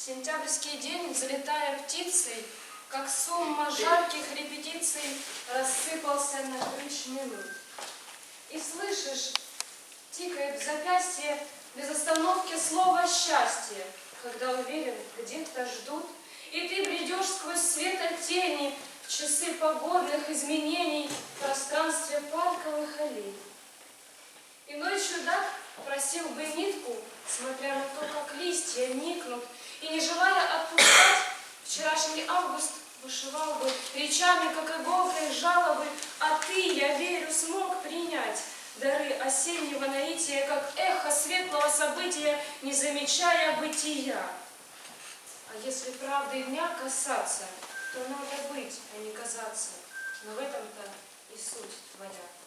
Сентябрьский день, взлетая птицей, как сумма жарких репетиций, рассыпался на крыш минут. И слышишь, тикает в запястье без остановки слово «счастье», когда уверен, где-то ждут, и ты бредешь сквозь светотени в часы погодных изменений в пространстве парковых аллей. Иной чудак просил бы нитку, смотря на то, как листья никнут, и, не желая отпускать, вчерашний август вышивал бы речами, как иголкой жалобы, а ты, я верю, смог принять дары осеннего наития, как эхо светлого события, не замечая бытия. А если правды дня касаться, то надо быть, а не казаться, но в этом-то и суть твоя.